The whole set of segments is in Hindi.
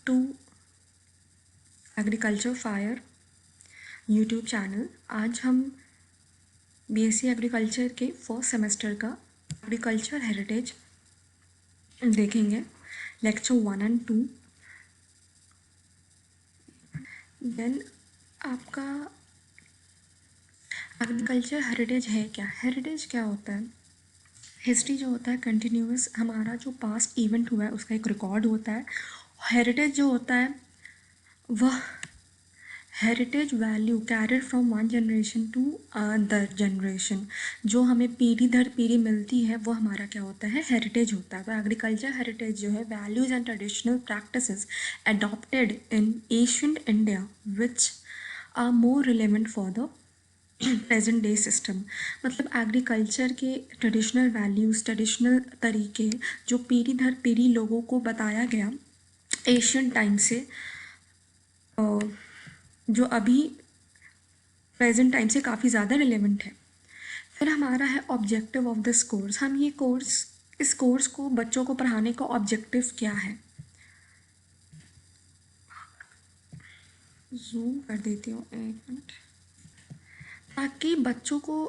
To agriculture fire YouTube channel. आज हम बीएससी एग्रीकल्चर के फर्स्ट सेमेस्टर का एग्रीकल्चर हेरिटेज देखेंगे, लेक्चर 1 और 2। देन आपका एग्रीकल्चर हेरिटेज है क्या? हेरिटेज क्या होता है? हिस्ट्री जो होता है कंटिन्यूअस, हमारा जो पास्ट इवेंट हुआ है उसका एक रिकॉर्ड होता है। हेरिटेज जो होता है वह heritage value carried from one generation to other generation, जो हमें पीढ़ी दर पीढ़ी मिलती है वो हमारा क्या होता है? हेरिटेज होता है। तो एग्रीकल्चर हेरिटेज जो है values and traditional practices adopted in ancient India which are more relevant for the present day system. मतलब एग्रीकल्चर के ट्रेडिशनल वैल्यूज़, ट्रेडिशनल तरीके जो पीढ़ी दर पीढ़ी लोगों को बताया गया एशियन टाइम से, जो अभी प्रेजेंट टाइम से काफ़ी ज़्यादा रिलेवेंट है। फिर हमारा है ऑब्जेक्टिव ऑफ दिस कोर्स। हम ये कोर्स, इस कोर्स को बच्चों को पढ़ाने का ऑब्जेक्टिव क्या है? जूम कर देती हूँ, एक मिनट, ताकि बच्चों को,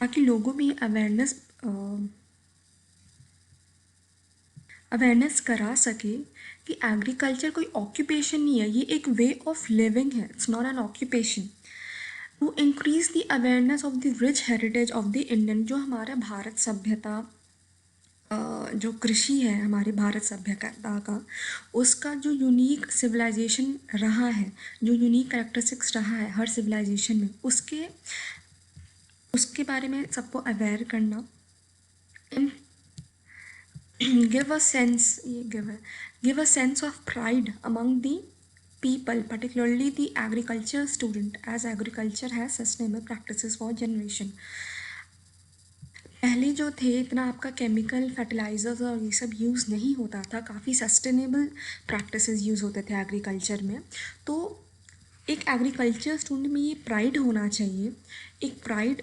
ताकि लोगों में अवेयरनेस करा सके कि एग्रीकल्चर कोई ऑक्यूपेशन नहीं है, ये एक वे ऑफ लिविंग है, it's not an occupation. To increase the awareness of the rich heritage of the Indian, जो हमारा भारत सभ्यता, जो कृषि है हमारे भारत सभ्यता का, उसका जो यूनिक सिविलाइजेशन रहा है, जो यूनिक कैरेक्टरिस्टिक्स रहा है हर सिविलाइजेशन में, उसके बारे में सबको अवेयर करना। give a sense of pride among the people, particularly the agriculture student, as agriculture has sustainable practices for generation। पहले जो थे इतना आपका केमिकल फर्टिलाइजर्स और ये सब यूज़ नहीं होता था, काफ़ी सस्टेनेबल प्रैक्टिसेस यूज़ होते थे एग्रीकल्चर में। तो एक एग्रीकल्चर स्टूडेंट में ये प्राइड होना चाहिए, एक प्राइड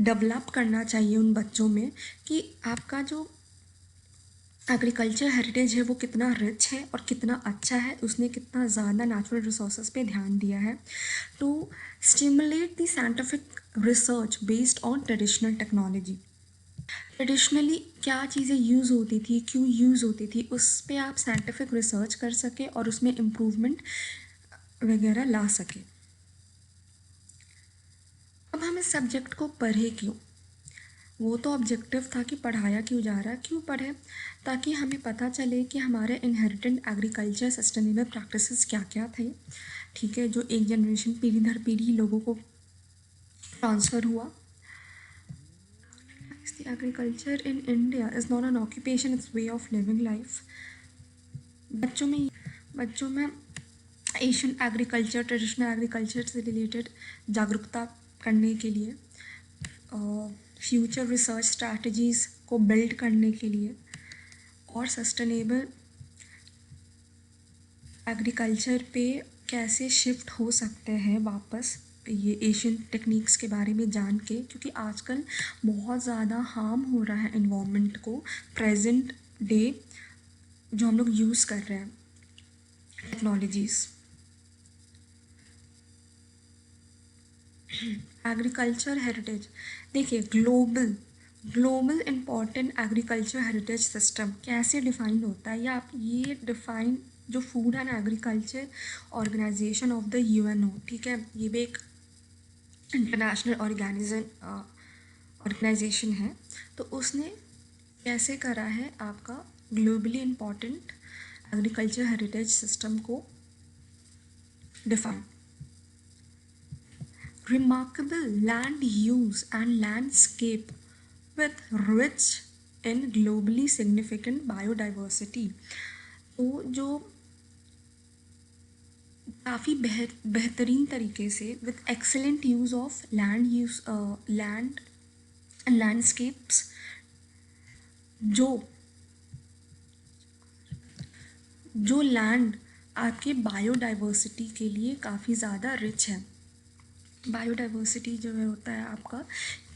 डेवलप करना चाहिए उन बच्चों में कि आपका जो एग्रीकल्चर हेरिटेज है वो कितना रिच है और कितना अच्छा है, उसने कितना ज़्यादा नेचुरल रिसोर्सेज पे ध्यान दिया है। To stimulate the scientific research based on traditional technology. Traditionally क्या चीज़ें यूज़ होती थी, क्यों यूज़ होती थी, उस पर आप साइंटिफिक रिसर्च कर सके और उसमें इम्प्रूवमेंट वगैरह ला सके। अब हम इस सब्जेक्ट को पढ़े क्यों? वो तो ऑब्जेक्टिव था कि पढ़ाया क्यों जा रहा है, क्यों पढ़े? ताकि हमें पता चले कि हमारे इनहेरिटेंट एग्रीकल्चर सस्टेनेबल प्रैक्टिसेस क्या क्या थे, ठीक है, जो एक जनरेशन पीढ़ी दर पीढ़ी लोगों को ट्रांसफ़र हुआ। Agriculture in India is not an occupation, it's way of living life. बच्चों में एशियन एग्रीकल्चर, ट्रेडिशनल एग्रीकल्चर से रिलेटेड जागरूकता करने के लिए, फ्यूचर रिसर्च स्ट्रैटेजीज़ को बिल्ड करने के लिए और सस्टेनेबल एग्रीकल्चर पे कैसे शिफ्ट हो सकते हैं वापस, ये एशियन टेक्निक्स के बारे में जान के, क्योंकि आजकल बहुत ज़्यादा हार्म हो रहा है इन्वायरमेंट को, प्रेजेंट डे जो हम लोग यूज़ कर रहे हैं टेक्नोलॉजीज़। एग्रीकल्चर हेरिटेज देखिए, global important agriculture heritage system कैसे डिफाइन होता है, या ये डिफाइन जो food and agriculture organisation of the UNO, ठीक है, ये भी एक इंटरनेशनल ऑर्गेनाइजेशन है, तो उसने कैसे करा है आपका globally important agriculture heritage system को define. Remarkable land use and landscape with rich in globally significant biodiversity। तो जो काफ़ी बेहतरीन तरीके से with excellent use of land and landscapes, जो लैंड आपके बायोडाइवर्सिटी के लिए काफ़ी ज़्यादा रिच है। बायोडाइवर्सिटी जो है होता है आपका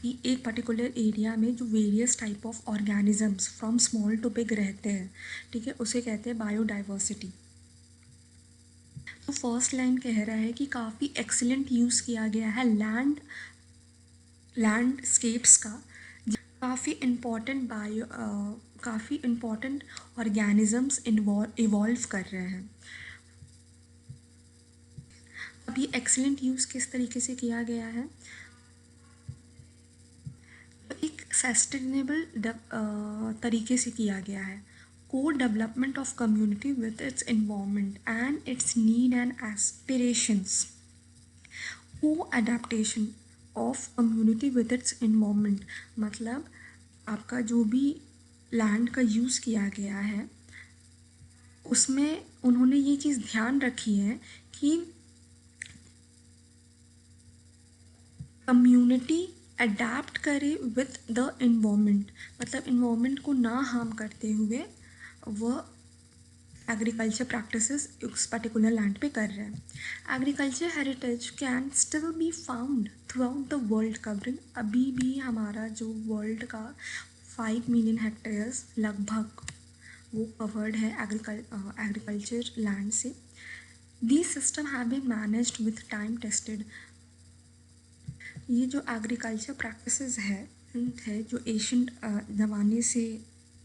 कि एक पर्टिकुलर एरिया में जो various type of organisms from small to big रहते हैं, ठीक है, उसे कहते हैं बायोडाइवर्सिटी। तो फर्स्ट लाइन कह रहा है कि काफ़ी एक्सीलेंट यूज़ किया गया है लैंडस्केप्स का। काफ़ी इम्पॉर्टेंट ऑर्गेनिजम्स इवॉल्व कर रहे हैं। अभी एक्सीलेंट यूज़ किस तरीके से किया गया है, एक सस्टेनेबल तरीके से किया गया है। को development of community with its environment and its need and aspirations. को adaptation of community with its environment, मतलब आपका जो भी लैंड का यूज़ किया गया है उसमें उन्होंने ये चीज़ ध्यान रखी है कि कम्युनिटी अडेप्ट करे विथ द इन्वायरमेंट, मतलब इन्वायरमेंट को ना हार्म करते हुए वह एग्रीकल्चर प्रैक्टिसेस उस पर्टिकुलर लैंड पे कर रहे हैं। Agriculture heritage can still be found through out the world, covering अभी भी हमारा जो वर्ल्ड का 5 मिलियन हेक्टेयर्स लगभग वो कवर्ड है एग्रीकल्चर लैंड से। These system have been managed with time tested. ये जो एग्रीकल्चर प्रैक्टिसेस है जो एशियंट ज़माने से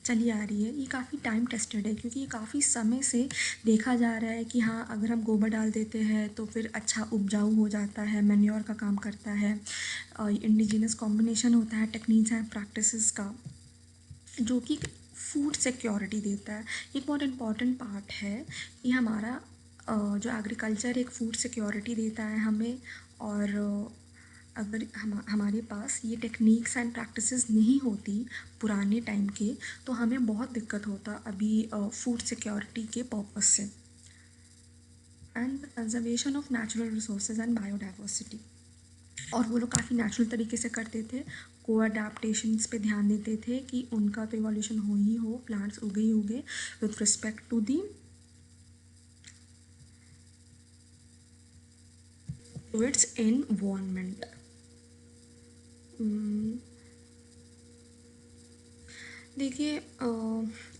चली आ रही है, ये काफ़ी टाइम टेस्टेड है, क्योंकि ये काफ़ी समय से देखा जा रहा है कि हाँ अगर हम गोबर डाल देते हैं तो फिर अच्छा उपजाऊ हो जाता है, मैन्योर का काम करता है। इंडिजिनस कॉम्बिनेशन होता है टेक्निक्स एंड प्रैक्टिसेस का, जो कि फूड सिक्योरिटी देता है। एक बहुत इम्पॉर्टेंट पार्ट है कि हमारा जो एग्रीकल्चर एक फूड सिक्योरिटी देता है हमें, और अगर हमारे पास ये टेक्निक्स एंड प्रैक्टिसेस नहीं होती पुराने टाइम के, तो हमें बहुत दिक्कत होता अभी फूड सिक्योरिटी के पर्पस से। And conservation of natural resources and biodiversity, और वो लोग काफ़ी नेचुरल तरीके से करते थे, को अडेप्टेशंस पे ध्यान देते थे कि उनका तो इवोल्यूशन हो ही हो, प्लांट्स उगे ही उगे with respect to the to its environment. देखिए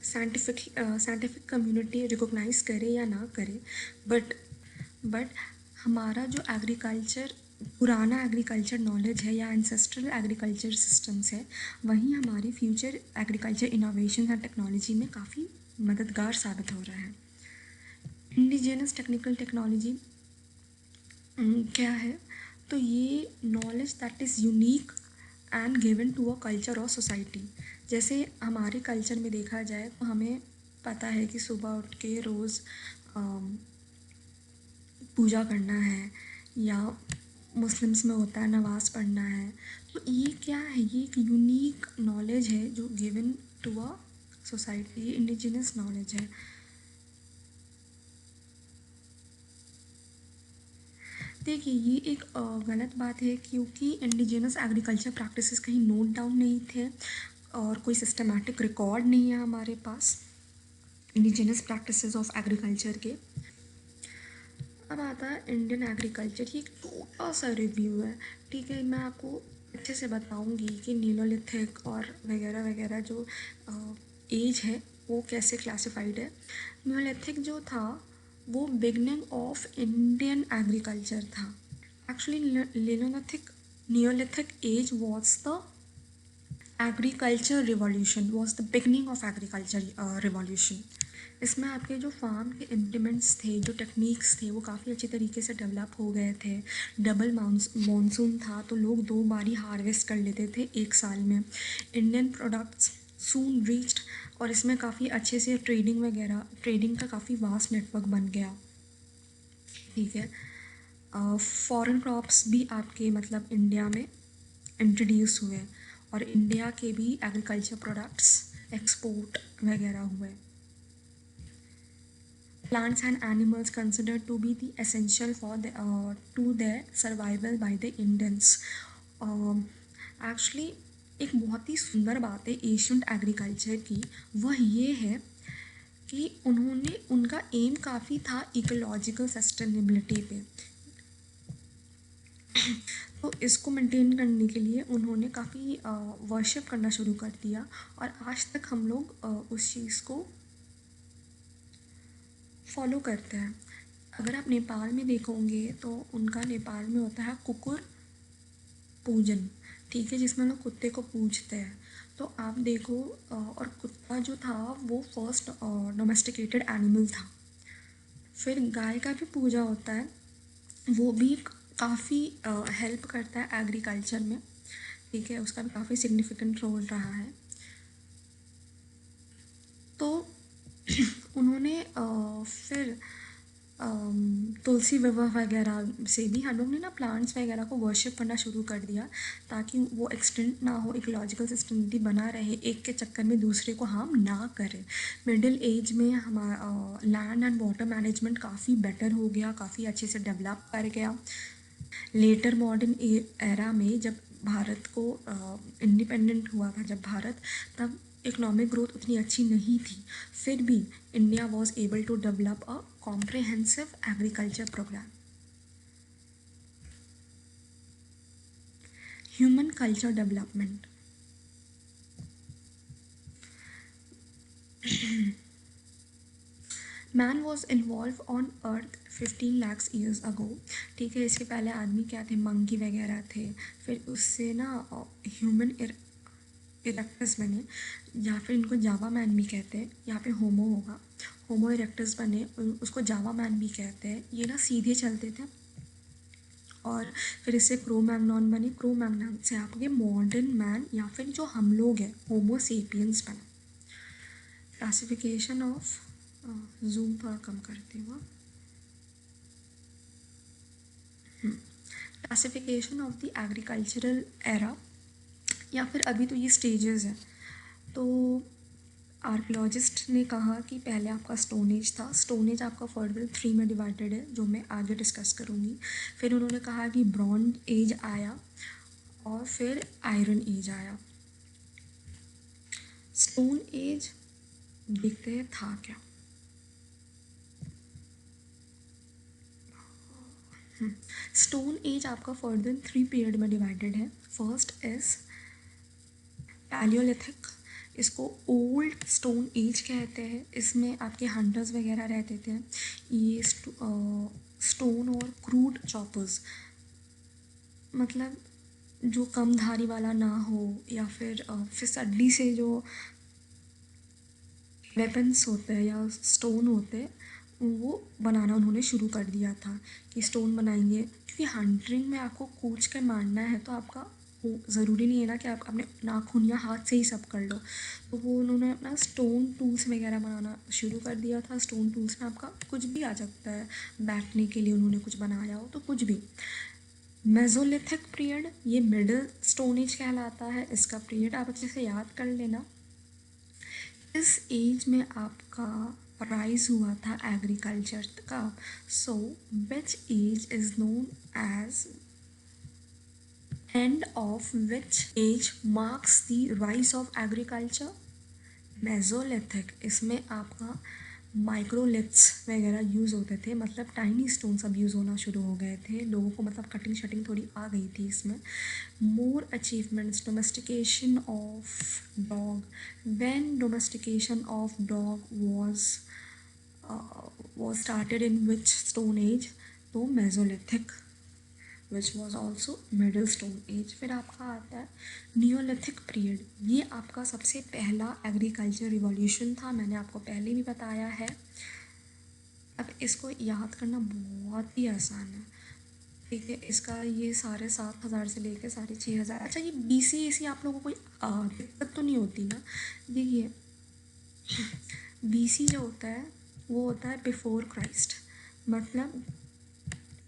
साइंटिफिक कम्युनिटी रिकॉग्नाइज करे या ना करे, बट हमारा जो एग्रीकल्चर पुराना एग्रीकल्चर नॉलेज है या एंसेस्ट्रल एग्रीकल्चर सिस्टम्स है, वहीं हमारी future agriculture innovation and technology में काफ़ी मददगार साबित हो रहा है। इंडिजिनस टेक्निकल टेक्नोलॉजी क्या है, तो ये knowledge that is unique and given to a culture और सोसाइटी। जैसे हमारे कल्चर में देखा जाए तो हमें पता है कि सुबह उठ के रोज़ पूजा करना है, या मुस्लिम्स में होता है नमाज़ पढ़ना है। तो ये क्या है, ये एक यूनिक नॉलेज है जो गिवन टू अ सोसाइटी, ये इंडिजिनस नॉलेज है। देखिए ये एक गलत बात है, क्योंकि इंडिजिनस एग्रीकल्चर प्रैक्टिसेस कहीं नोट डाउन नहीं थे और कोई सिस्टमैटिक रिकॉर्ड नहीं है हमारे पास इंडिजिनस प्रैक्टिसेस ऑफ एग्रीकल्चर के। अब आता है इंडियन एग्रीकल्चर, ये एक छोटा सा रिव्यू है, ठीक है। मैं आपको अच्छे से बताऊंगी कि नीलोलिथिक और वगैरह वगैरह जो एज है वो कैसे क्लासिफाइड है। नीलोलिथिक जो था वो बिगनिंग ऑफ इंडियन एग्रीकल्चर था। Actually Neolithic age was the agriculture revolution, was the beginning of agriculture revolution। इसमें आपके जो फार्म के इम्प्लीमेंट्स थे, जो टेक्निक्स थे, वो काफ़ी अच्छे तरीके से डेवलप हो गए थे। डबल मानसून था तो लोग 2 बारी हार्वेस्ट कर लेते थे एक साल में। इंडियन प्रोडक्ट्स सून रीच्ड, और इसमें काफ़ी अच्छे से ट्रेडिंग का काफ़ी वास्ट नेटवर्क बन गया, ठीक है। फॉरेन क्रॉप्स भी आपके मतलब इंडिया में इंट्रोड्यूस हुए, और इंडिया के भी एग्रीकल्चर प्रोडक्ट्स एक्सपोर्ट वगैरह हुए। Plants and animals considered to be the essential for to their survival by the Indians। Actually एक बहुत ही सुंदर बात है एशियंट एग्रीकल्चर की, वह ये है कि उनका एम काफ़ी था इकोलॉजिकल सस्टेनेबिलिटी पे। तो तो इसको मेंटेन करने के लिए उन्होंने काफ़ी वर्शिप करना शुरू कर दिया, और आज तक हम लोग उस चीज़ को फॉलो करते हैं। अगर आप नेपाल में देखोगे तो उनका नेपाल में होता है कुकुर पूजन, ठीक है, जिसमें लोग कुत्ते को पूजते हैं। तो आप देखो, और कुत्ता जो था वो फर्स्ट डोमेस्टिकेटेड एनिमल था। फिर गाय का भी पूजा होता है, वो भी काफ़ी हेल्प करता है एग्रीकल्चर में, ठीक है, उसका भी काफ़ी सिग्निफिकेंट रोल रहा है। तो उन्होंने फिर तुलसी विवाह वगैरह से भी हम लोग ने ना प्लांट्स वगैरह को वर्शिप करना शुरू कर दिया, ताकि वो एक्सटेंट ना हो, इकोलॉजिकल सिस्टमिटी बना रहे, एक के चक्कर में दूसरे को हार्म ना करे। मिडिल एज में हमारा लैंड एंड वाटर मैनेजमेंट काफ़ी बेटर हो गया, काफ़ी अच्छे से डेवलप कर गया। लेटर मॉडर्न एरा में जब भारत को इंडिपेंडेंट हुआ था, जब भारत, तब इकोनॉमिक ग्रोथ उतनी अच्छी नहीं थी, फिर भी India was able to develop a comprehensive agriculture programme. Human culture development. Man was involve on earth 15 lakhs years ago, ठीक है। इसके पहले आदमी क्या थे, मंकी वगैरह थे, फिर उससे ना ह्यूमन इरेक्टस बने, या फिर इनको जावा मैन भी कहते हैं, यहाँ पे होमो होगा, होमो इरेक्टस बने, उसको जावा मैन भी कहते हैं। ये ना सीधे चलते थे, और फिर इससे क्रो मैग्नॉन बने, क्रो मैग्नॉन से आपके मॉडर्न मैन या फिर जो हम लोग हैं होमो सेपियंस बने। क्लासिफिकेशन ऑफ, जूम थोड़ा कम करती हूँ, classification of the agricultural era, या फिर अभी तो ये स्टेजेस हैं। तो आर्कियोलॉजिस्ट ने कहा कि पहले आपका स्टोन एज था, स्टोन एज आपका फर्दर 3 में डिवाइडेड है, जो मैं आगे डिस्कस करूँगी। फिर उन्होंने कहा कि ब्रॉन्ज एज आया, और फिर आयरन एज आया। स्टोन एज देखते हैं था क्या। स्टोन एज आपका फर्दर 3 पीरियड में डिवाइडेड है। फर्स्ट इज पैलियोलिथिक, इसको ओल्ड स्टोन एज कहते हैं। इसमें आपके हंटर्स वगैरह रहते थे। ये स्टोन और क्रूड चॉपर्स, मतलब जो कम धारी वाला ना हो, या फिर फिसड्डी से जो वेपन्स होते हैं या स्टोन होते हैं, वो बनाना उन्होंने शुरू कर दिया था, कि स्टोन बनाएंगे, क्योंकि हंटिंग में आपको कूच कर मारना है, तो आपका ज़रूरी नहीं है ना कि आप अपने नाखून या हाथ से ही सब कर लो। तो वो उन्होंने अपना स्टोन टूल्स वगैरह बनाना शुरू कर दिया था। स्टोन टूल्स में आपका कुछ भी आ सकता है, बैठने के लिए उन्होंने कुछ बनाया हो तो कुछ भी। मेसोलिथिक पीरियड, ये मिडिल स्टोन एज कहलाता है। इसका पीरियड आप अच्छे से याद कर लेना। इस एज में आपका राइज हुआ था एग्रीकल्चर का। So which age is known as end of which age marks the rise of agriculture? Mesolithic. इसमें आपका माइक्रोलिथ्स वगैरह यूज़ होते थे, मतलब टाइनी स्टोन्स अब यूज़ होना शुरू हो गए थे लोगों को, मतलब कटिंग शटिंग थोड़ी आ गई थी इसमें। More achievements, domestication of dog, when domestication of dog was started in which stone age? तो Mesolithic, which was also middle stone age. फिर आपका आता है नियोलिथिक पीरियड, ये आपका सबसे पहला एग्रीकल्चर रिवॉल्यूशन था, मैंने आपको पहले भी बताया है। अब इसको याद करना बहुत ही आसान है, ठीक है। इसका ये सारे 7,000 से लेकर साढ़े 6,000, अच्छा ये BC आप लोगों को कोई दिक्कत तो नहीं होती ना? देखिए, BC जो होता है वो होता है बिफोर क्राइस्ट, मतलब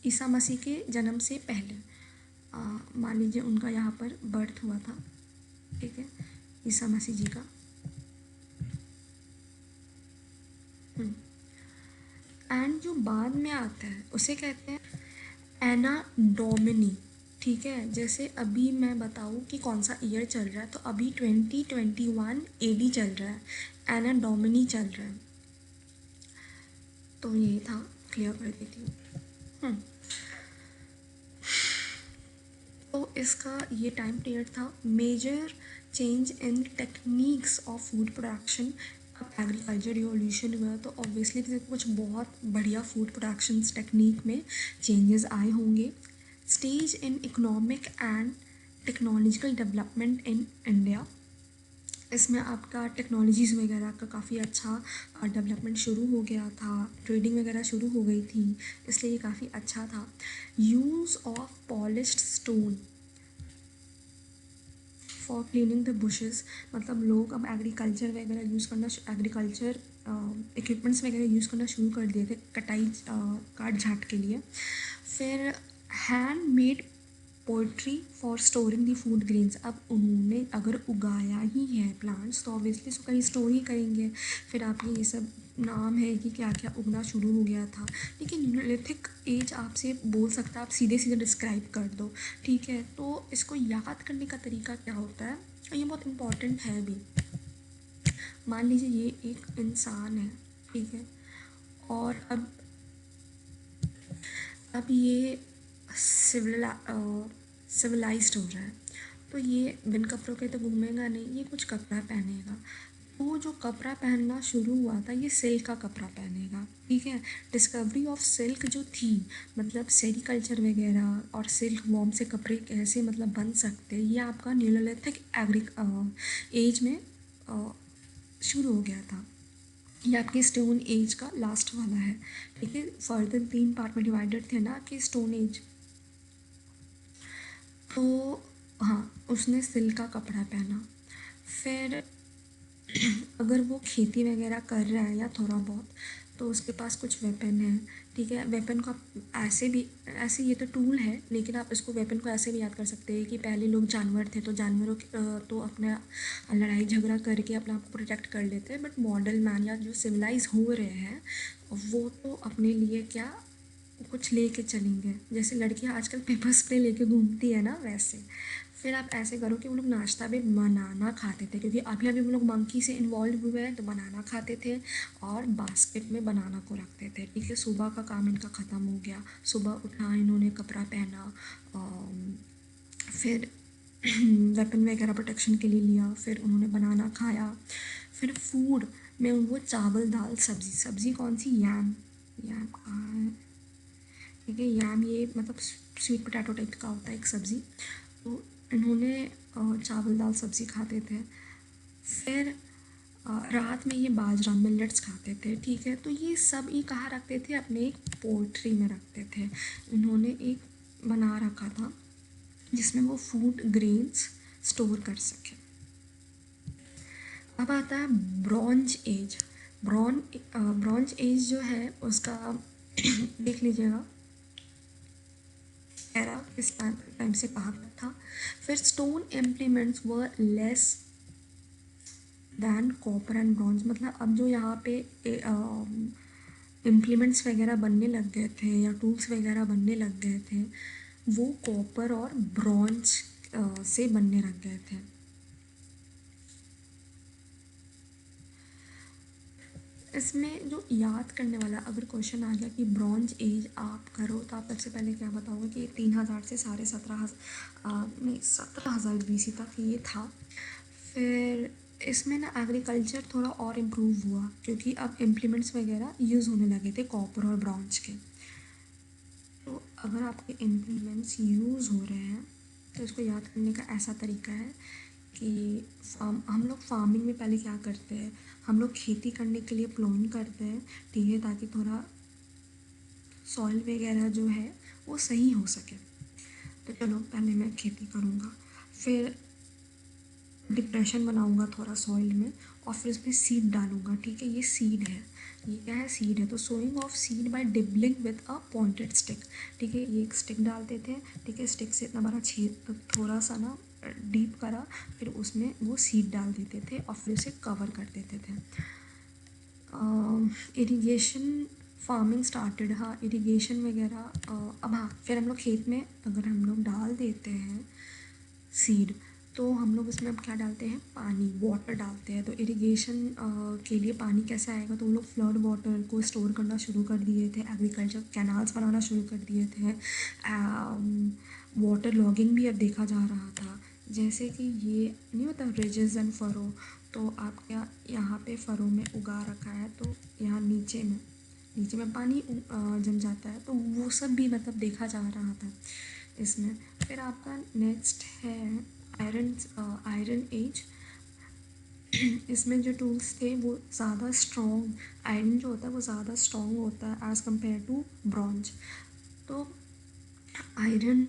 ईसा मसीह के जन्म से पहले। मान लीजिए उनका यहाँ पर बर्थ हुआ था, ठीक है, ईसा मसीह जी का। एंड जो बाद में आता है उसे कहते हैं एना डोमिनी, ठीक है। जैसे अभी मैं बताऊँ कि कौन सा ईयर चल रहा है, तो अभी 2021 AD चल रहा है, एना डोमिनी चल रहा है। तो ये था, क्लियर कर देती हूँ। तो इसका ये टाइम पीरियड था major change in techniques of food production. अब एग्रीकल्चर रिवॉल्यूशन हुआ तो ऑब्वियसली कुछ बहुत बढ़िया फूड प्रोडक्शन टेक्निक में चेंजेस आए होंगे। Stage in economic and technological development in India, इसमें आपका टेक्नोलॉजीज़ वगैरह का काफ़ी अच्छा डेवलपमेंट शुरू हो गया था, ट्रेडिंग वगैरह शुरू हो गई थी, इसलिए ये काफ़ी अच्छा था। Use of polished stone for cleaning the bushes, मतलब लोग अब एग्रीकल्चर वगैरह यूज़ करना, एग्रीकल्चर इक्विपमेंट्स वगैरह यूज़ करना शुरू कर दिए थे कटाई काट झाट के लिए। फिर hand made poultry for storing the food grains, अब उन्होंने अगर उगाया ही है प्लांट्स तो ऑब्वियसली इसको कहीं स्टोर ही करेंगे। फिर आपके ये सब नाम है कि क्या क्या उगना शुरू हो गया था। लेकिन न्यूलिथिक एज आपसे बोल सकता है, आप सीधे सीधे डिस्क्राइब कर दो, ठीक है। तो इसको याद करने का तरीका क्या होता है, ये बहुत इम्पॉर्टेंट है भी। मान लीजिए ये एक इंसान है, ठीक है, और अब ये सिविलाइज्ड हो रहा है, तो ये बिन कपड़ों के तो घूमेगा नहीं, ये कुछ कपड़ा पहनेगा। तो जो कपड़ा पहनना शुरू हुआ था ये सिल्क का कपड़ा पहनेगा, ठीक है। डिस्कवरी ऑफ सिल्क जो थी, मतलब सेरिकल्चर वगैरह और सिल्क वॉर्म से कपड़े कैसे मतलब बन सकते, ये आपका न्यूलिथिक एज में शुरू हो गया था। ये आपके स्टोन एज का लास्ट वाला है, ठीक है। फर्दर 3 पार्ट में डिवाइडेड थे ना कि स्टोन एज। तो हाँ, उसने सिल्क का कपड़ा पहना। फिर अगर वो खेती वगैरह कर रहा है या थोड़ा बहुत, तो उसके पास कुछ वेपन है, ठीक है। वेपन को आप ऐसे भी, ऐसे ये तो टूल है, लेकिन आप इसको वेपन को ऐसे भी याद कर सकते हैं कि पहले लोग जानवर थे तो जानवरों तो अपना लड़ाई झगड़ा करके अपना आप को प्रोटेक्ट कर लेते हैं। बट मॉडल मैन या जो सिविलाइज हो रहे हैं वो तो अपने लिए क्या कुछ लेके चलेंगे, जैसे लड़कियां आजकल पेपर स्प्रे लेके घूमती है ना वैसे। फिर आप ऐसे करो कि वो लोग नाश्ता भी बनाना खाते थे, क्योंकि अभी अभी वो लोग मंकी से इन्वॉल्व हुए हैं तो बनाना खाते थे और बास्केट में बनाना को रखते थे, ठीक है। सुबह का काम इनका ख़त्म हो गया, सुबह उठा इन्होंने कपड़ा पहना, फिर वेपन वगैरह प्रोटेक्शन के लिए लिया, फिर उन्होंने बनाना खाया। फिर फूड में वो चावल दाल सब्ज़ी, सब्ज़ी कौन सी, यम, यम कहाँ है, ठीक है। याम ये मतलब स्वीट पोटैटो टाइप का होता है एक सब्ज़ी। तो इन्होंने चावल दाल सब्ज़ी खाते थे। फिर रात में ये बाजरा मिलेट्स खाते थे, ठीक है। तो ये सब ये कहाँ रखते थे, अपने एक पोल्ट्री में रखते थे। इन्होंने एक बना रखा था जिसमें वो फूड ग्रेन्स स्टोर कर सके। अब आता है ब्रॉन्ज एज। ब्रॉन्ज एज जो है उसका देख लीजिएगा एरा किस टाइम से कहाँ पर था। फिर stone implements were less than copper and bronze, मतलब अब जो यहाँ पे इम्प्लीमेंट्स वगैरह बनने लग गए थे या टूल्स वगैरह बनने लग गए थे, वो कॉपर और ब्रॉन्ज से बनने लग गए थे। इसमें जो याद करने वाला अगर क्वेश्चन आ गया कि ब्रॉन्ज एज आप करो, तो आप सबसे पहले क्या बताओगे कि 3000 से 17,500 नहीं 17,000 BC तक ये था। फिर इसमें ना एग्रीकल्चर थोड़ा और इम्प्रूव हुआ, क्योंकि अब इम्प्लीमेंट्स वगैरह यूज़ होने लगे थे कॉपर और ब्रॉन्ज के। तो अगर आपके इम्प्लीमेंट्स यूज़ हो रहे हैं तो इसको याद करने का ऐसा तरीका है कि हम लोग फार्मिंग में पहले क्या करते हैं, हम लोग खेती करने के लिए प्लॉइंग करते हैं, ठीक है, ताकि थोड़ा सॉइल वगैरह जो है वो सही हो सके। तो चलो पहले मैं खेती करूँगा, फिर डिप्रेशन बनाऊँगा थोड़ा सॉइल में, और फिर इसमें सीड डालूँगा, ठीक है। ये सीड है, ये क्या है, सीड है। तो sowing of seed by dibbling with a pointed stick, ठीक है। ये एक स्टिक डालते थे, ठीक है, स्टिक से इतना बड़ा छेद तो थोड़ा सा ना डीप करा, फिर उसमें वो सीड डाल देते थे और फिर उसे कवर कर देते थे। इरिगेशन फार्मिंग स्टार्टेड, हाँ इरिगेशन वगैरह। अब हाँ, फिर हम लोग खेत में अगर हम लोग डाल देते हैं सीड, तो हम लोग उसमें अब क्या डालते हैं, पानी, वाटर डालते हैं। तो इरिगेशन के लिए पानी कैसे आएगा, तो हम लोग फ्लड वाटर को स्टोर करना शुरू कर दिए थे, एग्रीकल्चर कैनाल्स बनाना शुरू कर दिए थे, वाटर लॉगिंग भी अब देखा जा रहा था। जैसे कि ये नहीं होता रिजेस एंड फरो, तो आपके यहाँ पे फरो में उगा रखा है, तो यहाँ नीचे में पानी जम जाता है, तो वो सब भी मतलब देखा जा रहा था इसमें। फिर आपका नेक्स्ट है आयरन एज। इसमें जो टूल्स थे वो ज़्यादा स्ट्रॉन्ग, आयरन जो होता है वो ज़्यादा स्ट्रॉन्ग होता है एज़ कम्पेयर टू ब्रॉन्ज। तो आयरन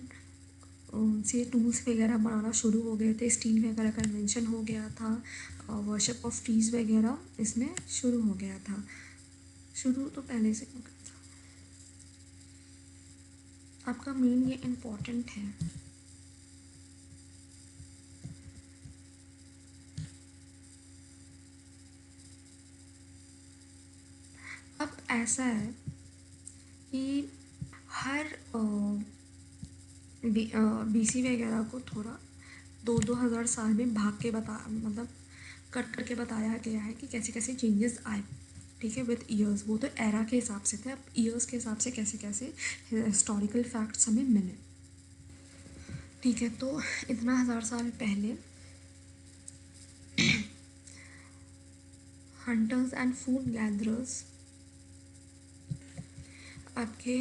से टूल्स वगैरह बनाना शुरू हो गए थे, स्टील वगैरह का इन्वेंशन हो गया था, वर्शिप ऑफ ट्रीज़ वगैरह इसमें शुरू हो गया था। शुरू तो पहले से हो गया था। आपका मेन ये इम्पोर्टेंट है। अब ऐसा है कि हर बीसी वगैरह को थोड़ा 2-2 हज़ार साल में भाग के मतलब कट करके बताया गया है कि कैसे कैसे चेंजेस आए, ठीक है, विद ईयर्स। वो तो एरा के हिसाब से थे, अब ईयर्स के हिसाब से कैसे कैसे हिस्टोरिकल फैक्ट्स हमें मिले, ठीक है। तो इतना 1000 साल पहले हंटर्स एंड फूड गैदरर्स आपके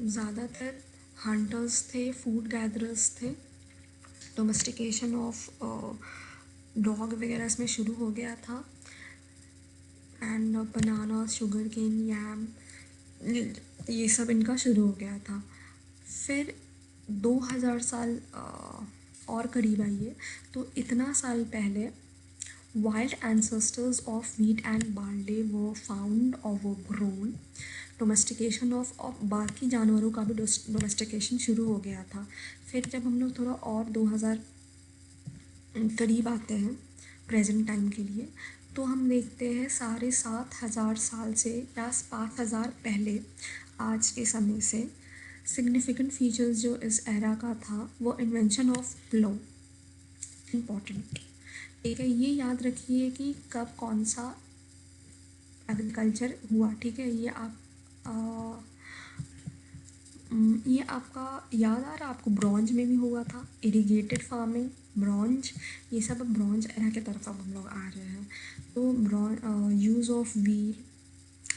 ज़्यादातर हंटर्स थे, फूड गैदरर्स थे। डोमेस्टिकेशन ऑफ डॉग वगैरह इसमें शुरू हो गया था। And banana, sugar cane, yam, ये सब इनका शुरू हो गया था। फिर 2000 साल और करीब आइए, तो इतना साल पहले wild ancestors of wheat and barley वो फाउंड और वो ग्रोन। डोमेस्टिकेशन ऑफ बाकी जानवरों का भी डोमेस्टिकेशन शुरू हो गया था। फिर जब हम लोग थोड़ा और 2000 करीब आते हैं प्रेजेंट टाइम के लिए, तो हम देखते हैं 7,500 साल से या 5,000 पहले आज के समय से सिग्निफिकेंट फीचर्स जो इस एरा का था वो इन्वेंशन ऑफ प्लो। इम्पॉर्टेंट, ठीक है, ये याद रखिए कि कब कौन सा एग्रीकल्चर हुआ, ठीक है। ये आपका याद आ रहा, आपको ब्रॉन्ज में भी हुआ था, इरिगेटेड फार्मिंग, ब्रॉन्ज, ये सब अब ब्रॉन्ज एरा की तरफ अब हम लोग आ रहे हैं। तो use of wheel,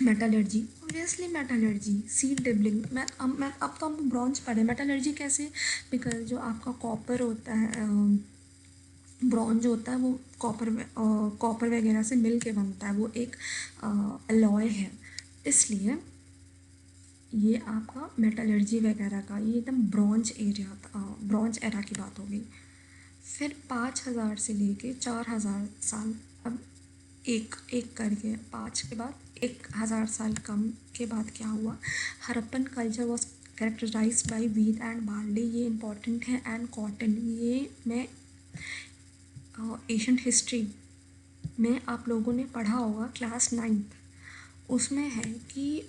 metallurgy, obviously metallurgy, seed dibbling. अब तो हम ब्रॉन्ज पढ़े, मेटलर्जी कैसे, बिकॉज जो आपका कॉपर होता है, ब्रॉन्ज होता है, वो कॉपर वगैरह से मिल के बनता है, वो एक अलॉय है, इसलिए ये आपका मेटलर्जी वगैरह का ये एकदम ब्रॉन्ज एरिया था, ब्रॉन्ज एरा की बात होगी। फिर 5,000 से लेके 4,000 साल, अब एक एक करके 5 के बाद 1,000 साल कम के बाद क्या हुआ, Harappan culture was characterise by wheat and barley, ये इंपॉर्टेंट है, एंड कॉटन। ये मैं एशियंट हिस्ट्री में आप लोगों ने पढ़ा होगा क्लास 9th, उसमें है कि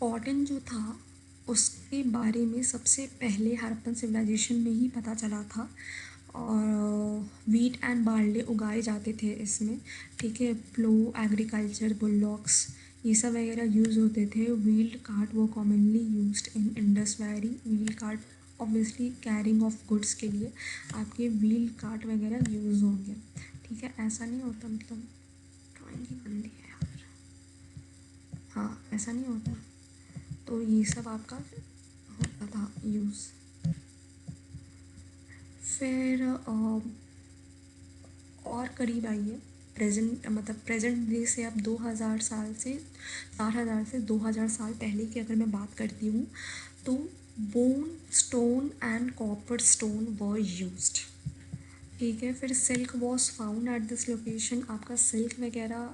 कॉटन जो था उसके बारे में सबसे पहले हड़प्पन सिविलाइजेशन में ही पता चला था, और वीट एंड बार्ले उगाए जाते थे इसमें, ठीक है। प्लो, एग्रीकल्चर, बुलडॉग्स, ये सब वगैरह यूज़ होते थे। व्हील्ड कार्ट वो commonly used in Indus valley. Wheel cart obviously carrying of goods के लिए आपके व्हील कार्ट वगैरह यूज़ होंगे, ठीक है। ऐसा नहीं होता, मतलब ड्राइंग ही गंदी है यार, हाँ ऐसा नहीं होता। तो ये सब आपका होता था यूज़। फिर और करीब आइए प्रेजेंट, मतलब प्रेजेंट डे से अब 2000 साल से 4,000 से 2000 साल पहले की अगर मैं बात करती हूँ, तो bone, stone and copper stone were used, ठीक है। फिर silk was found at this location, आपका सिल्क वगैरह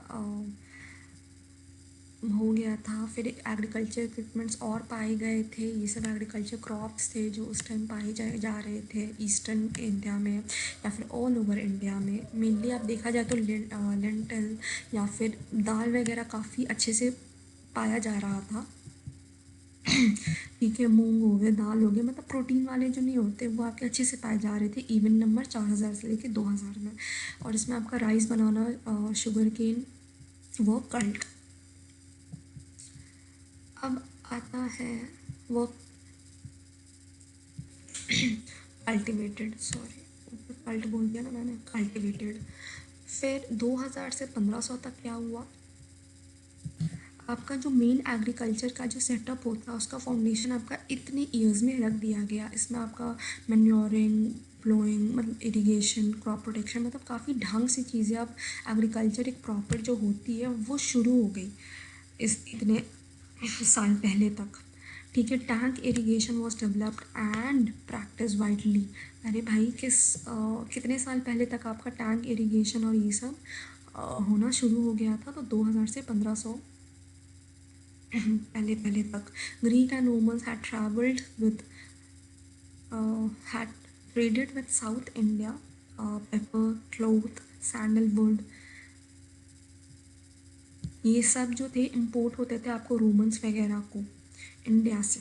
हो गया था। फिर एग्रीकल्चर इक्विपमेंट्स और पाए गए थे, ये सब एग्रीकल्चर क्रॉप्स थे जो उस टाइम पाए जा रहे थे ईस्टर्न इंडिया में या फिर ऑल ओवर इंडिया में। मेनली आप देखा जाए तो लेंटिल या फिर दाल वगैरह काफ़ी अच्छे से पाया जा रहा था, ठीक है। मूंग हो गए, दाल हो गए, मतलब प्रोटीन वाले जो नहीं होते वो आपके अच्छे से पाए जा रहे थे, इवन नंबर 4,000 से लेके 2,000 में। और इसमें आपका राइस बनाना, शुगर केन, वो कल्ट। अब आता है वो कल्टिवेटेड, सॉरी कल्ट बोल दिया ना मैंने, कल्टिवेटेड। फिर 2000 से 1500 तक क्या हुआ, आपका जो मेन एग्रीकल्चर का जो सेटअप होता है उसका फाउंडेशन आपका इतने ईयर्स में रख दिया गया। इसमें आपका मैन्योरिंग, प्लोइंग, मतलब इरिगेशन, क्रॉप प्रोटेक्शन, मतलब काफ़ी ढंग से चीज़ें अब एग्रीकल्चर एक प्रॉपर जो होती है वो शुरू हो गई इस इतने साल पहले तक। ठीक है, tank irrigation was developed and practice widely. अरे भाई कितने साल पहले तक आपका टैंक इरिगेशन और ये सब होना शुरू हो गया था, तो 2000 से 1500 पहले पहले तक। Greek and Romans had travelled with had traded with South India, pepper, cloth, sandalwood, ये सब जो थे इम्पोर्ट होते थे आपको रोमन्स वगैरह को इंडिया से।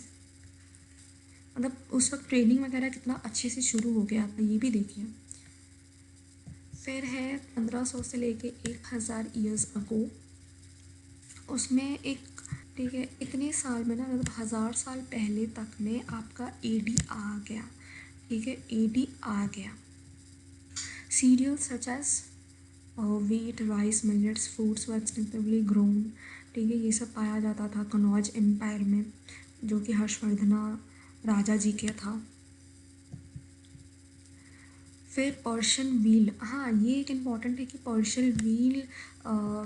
मतलब उस वक्त ट्रेडिंग वगैरह कितना अच्छे से शुरू हो गया था, ये भी देखिए। फिर है 1500 से लेके 1000 ईयर्स अगो, उसमें एक, ठीक है, इतने साल में ना, मतलब 1000 साल पहले तक में आपका एडी आ गया। ठीक है, एडी आ गया। Cereals such as wheat, rice, millets, fruits were extensively grown। ठीक है, ये सब पाया जाता था कनौज एम्पायर में, जो कि हर्षवर्धना राजा जी के था। फिर पर्शियन व्हील, हाँ ये एक इम्पॉर्टेंट है कि पर्शियन व्हील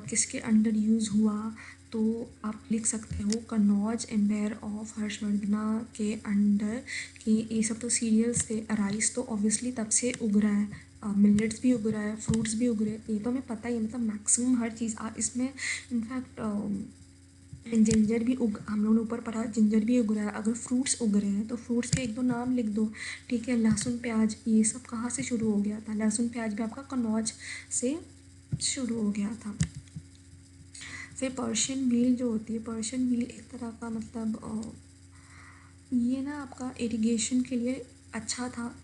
किसके अंडर यूज़ हुआ, तो आप लिख सकते हो कनौज एम्पायर ऑफ हर्षवर्धना के अंडर। कि ये सब तो सीरियल्स थे, राइस तो ऑब्वियसली तब से उग रहा है, मिलेट्स भी उग रहा है, फ्रूट्स भी उग रहे हैं, ये तो हमें पता ही है। मतलब मैक्सिमम हर चीज़ इसमें इनफैक्ट जिंजर भी उग, हम लोगों ने ऊपर पढ़ा जिंजर भी उग रहा है। अगर फ्रूट्स उग रहे हैं तो फ्रूट्स के एक दो नाम लिख दो। ठीक है, लहसुन प्याज ये सब कहाँ से शुरू हो गया था, लहसुन प्याज भी आपका कनौज से शुरू हो गया था। फिर पर्शियन व्हील जो होती है, पर्शियन व्हील एक तरह का मतलब ये ना आपका इरिगेशन के लिए अच्छा था।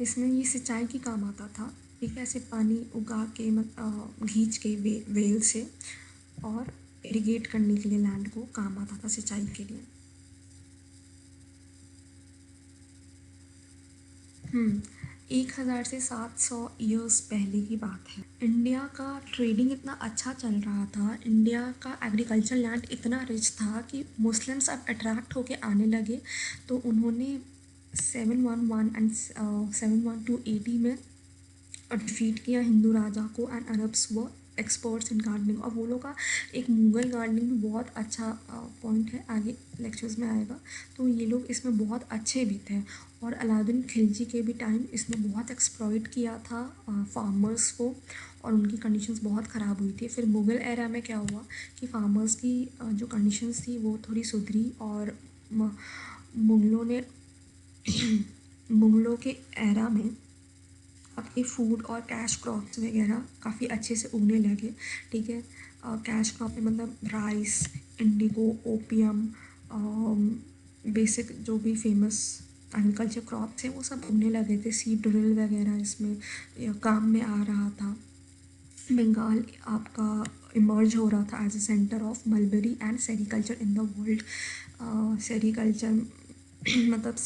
इसमें ये सिंचाई के काम आता था। ठीक है, ऐसे पानी उगा के खींच के वेल से, और इरिगेट करने के लिए लैंड को काम आता था सिंचाई के लिए। 1000 से 700 ईयर्स पहले की बात है। इंडिया का ट्रेडिंग इतना अच्छा चल रहा था, इंडिया का एग्रीकल्चर लैंड इतना रिच था कि मुस्लिम्स अब अट्रैक्ट होके आने लगे। तो उन्होंने 711 एंड 712 AD में डिफीट किया हिंदू राजा को, एंड अरब्स वो एक्सपर्ट्स इन गार्डनिंग। और वो लोग का एक मुगल गार्डनिंग भी बहुत अच्छा पॉइंट है, आगे लेक्चर्स में आएगा। तो ये लोग इसमें बहुत अच्छे भी थे। और अलाउद्दीन खिलजी के भी टाइम इसने बहुत एक्सप्लॉइट किया था फार्मर्स को, और उनकी कंडीशंस बहुत ख़राब हुई थी। फिर मुग़ल एरा में क्या हुआ कि फार्मर्स की जो कंडीशंस थी वो थोड़ी सुधरी, और मुग़लों ने मुग़लों के एरा में आपके फूड और कैश क्रॉप्स वगैरह काफ़ी अच्छे से उगने लगे। ठीक है, कैश क्रॉप में मतलब राइस, इंडिगो, ओपियम, बेसिक जो भी फेमस एग्रीकल्चर क्रॉप्स हैं वो सब उगने लगे थे। सीड ड्रिल वगैरह इसमें काम में आ रहा था। बंगाल आपका इमर्ज हो रहा था as a centre of mulberry and sericulture in the world. Sericulture मतलब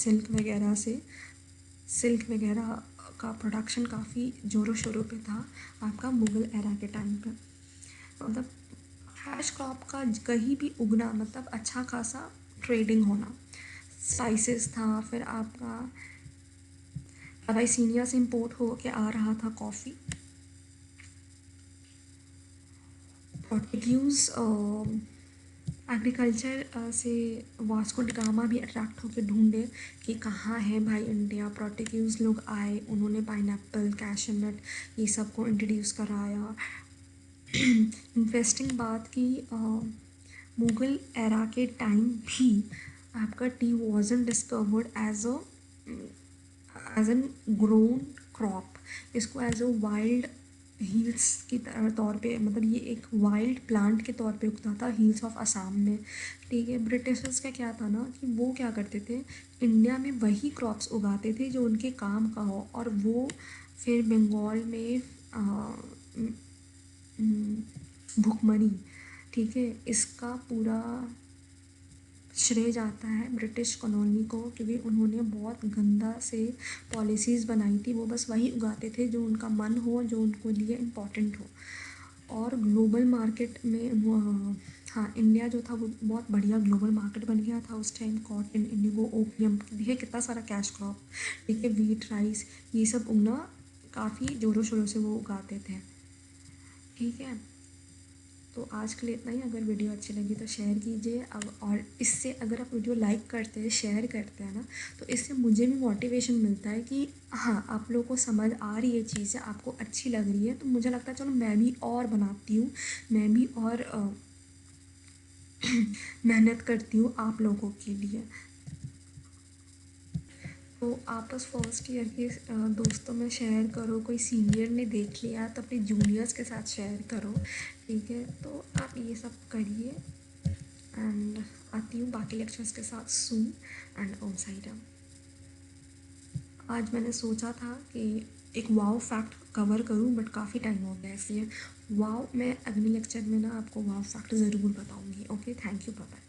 सिल्क वगैरह का प्रोडक्शन काफ़ी ज़ोरों शोरों पे था आपका मुग़ल एरा के टाइम पे। मतलब कैश क्रॉप का कहीं भी उगना मतलब अच्छा खासा ट्रेडिंग होना। स्पाइसेस था, फिर आपका अबाइसिनिया से इम्पोर्ट हो के आ रहा था कॉफ़ी। पोर्टुगीज़ एग्रीकल्चर से वास्को ड गामा भी अट्रैक्ट होकर ढूंढे कि कहाँ है भाई इंडिया। पोर्टुगीज़ लोग आए, उन्होंने पाइनएप्पल, कैशनट ये सब को इंट्रोड्यूस कराया। इंटरेस्टिंग बात कि मुग़ल एरा के टाइम भी आपका tea wasn't discovered as an grown crop. इसको एज अ वाइल्ड हील्स की तौर पे, मतलब ये एक वाइल्ड प्लांट के तौर पे उगता था हिल्स ऑफ असम में। ठीक है, ब्रिटिशर्स का क्या था ना कि वो क्या करते थे, इंडिया में वही क्रॉप्स उगाते थे जो उनके काम का हो, और वो फिर बंगाल में भुखमरी, ठीक है, इसका पूरा श्रेय जाता है ब्रिटिश कॉलोनी को, क्योंकि उन्होंने बहुत गंदा से पॉलिसीज़ बनाई थी। वो बस वही उगाते थे जो उनका मन हो, जो उनको लिए इम्पोर्टेंट हो। और ग्लोबल मार्केट में हाँ, इंडिया जो था वो बहुत बढ़िया ग्लोबल मार्केट बन गया था उस टाइम। कॉटन, इंडिगो, ओपियम, देखिए कितना सारा कैश क्रॉप, ठीक है, वीट, राइस, ये सब उगना काफ़ी ज़ोरों शोरों से वो उगाते थे। ठीक है, तो आज के लिए इतना ही। अगर वीडियो अच्छी लगी तो शेयर कीजिए। अब और इससे अगर आप वीडियो लाइक करते हैं, शेयर करते हैं ना, तो इससे मुझे भी मोटिवेशन मिलता है कि हाँ, आप लोगों को समझ आ रही है चीज़ें, आपको अच्छी लग रही है, तो मुझे लगता है चलो मैं भी और बनाती हूँ, मैं भी और मेहनत करती हूँ आप लोगों के लिए। तो आप बस फर्स्ट ईयर के दोस्तों में शेयर करो, कोई सीनियर ने देख लिया तो अपने जूनियर्स के साथ शेयर करो। ठीक है, तो आप ये सब करिए। एंड आती हूँ बाकी लेक्चर्स के साथ सून। एंड ओम साई राम। आज मैंने सोचा था कि एक वाव फैक्ट कवर करूँ, बट काफ़ी टाइम हो गया, इसलिए वाव मैं अगले लेक्चर में ना आपको वाव फैक्ट ज़रूर बताऊँगी। Okay, thank you, bye bye.